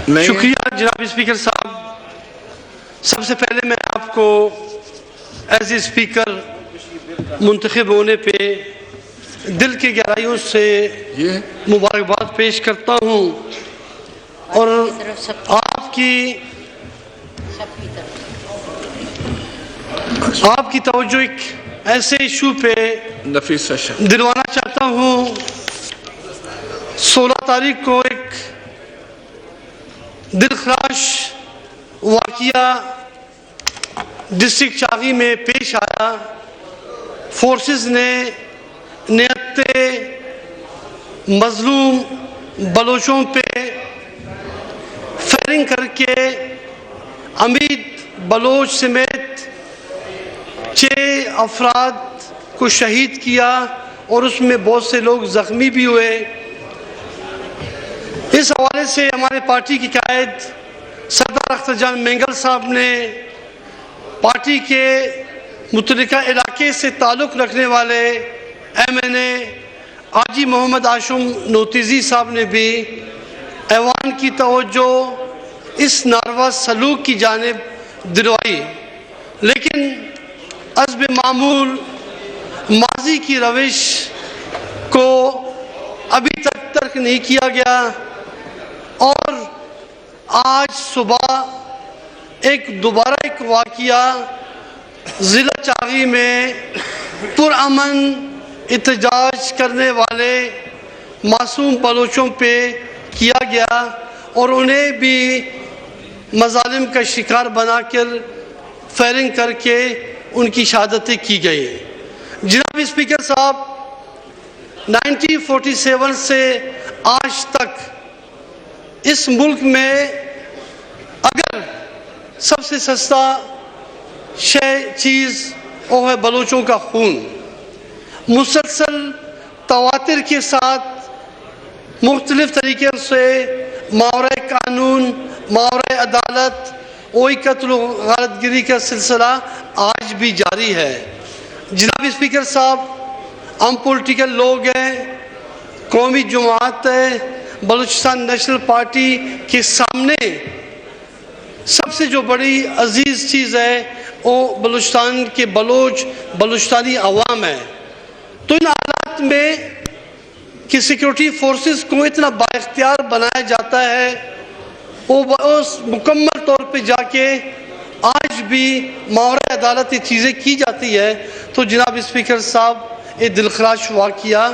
شکریہ جناب اسپیکر صاحب. سب سے پہلے میں آپ کو ایز اے اسپیکر منتخب ہونے پہ دل کی گہرائیوں سے مبارکباد پیش کرتا ہوں اور آپ کی توجہ ایک ایسے ایشو پہ دلوانا چاہتا ہوں. 16 تاریخ کو ایک دلخراش واقعہ ڈسٹرکٹ چاغی میں پیش آیا. فورسز نے نہتے مظلوم بلوچوں پہ فائرنگ کر کے امید بلوچ سمیت 6 افراد کو شہید کیا اور اس میں بہت سے لوگ زخمی بھی ہوئے. اس حوالے سے ہمارے پارٹی کی قائد سردار اختر جان مینگل صاحب نے پارٹی کے متعلقہ علاقے سے تعلق رکھنے والے MNA حاجی محمد ہاشم نوتیزی صاحب نے بھی ایوان کی توجہ اس ناروا سلوک کی جانب دلوائی، لیکن حسب معمول ماضی کی روش کو ابھی تک ترک نہیں کیا گیا اور آج صبح دوبارہ ایک واقعہ ضلع چاغی میں پرامن احتجاج کرنے والے معصوم بلوچوں پہ کیا گیا اور انہیں بھی مظالم کا شکار بنا کر فائرنگ کر کے ان کی شہادتیں کی گئی. جناب اسپیکر صاحب، 1947 سے آج تک اس ملک میں اگر سب سے سستا چیز وہ ہے بلوچوں کا خون. مسلسل تواتر کے ساتھ مختلف طریقے سے ماورائے قانون، ماورائے عدالت، وہی قتل و غارت گری کا سلسلہ آج بھی جاری ہے. جناب اسپیکر صاحب، ہم پولیٹیکل لوگ ہیں، قومی جماعت ہے. بلوچستان نیشنل پارٹی کے سامنے سب سے جو بڑی عزیز چیز ہے وہ بلوچستان کے بلوچستانی عوام ہے. تو ان حالات میں کہ سیکیورٹی فورسز کو اتنا با اختیار بنایا جاتا ہے، وہ مکمل طور پہ جا کے آج بھی ماورائے عدالت یہ چیزیں کی جاتی ہے. تو جناب اسپیکر صاحب، یہ دلخراش واقعہ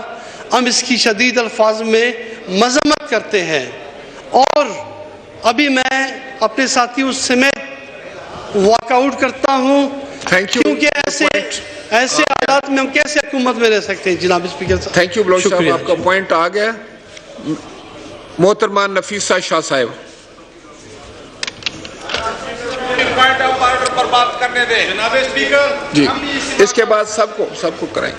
ہم اس کی شدید الفاظ میں مذمت کرتے ہیں اور ابھی میں اپنے ساتھیوں سمیت واک آؤٹ کرتا ہوں کیونکہ ایسے حالات میں ہم کیسے حکومت میں رہ سکتے ہیں. جناب اسپیکر صاحب، تھینک یو بلوچ صاحب، آپ کا پوائنٹ آ گیا. محترمہ نفیسہ شاہ صاحب. بات کرنے دیں جناب اسپیکر. جی، اس کے بعد سب کو کرائیں.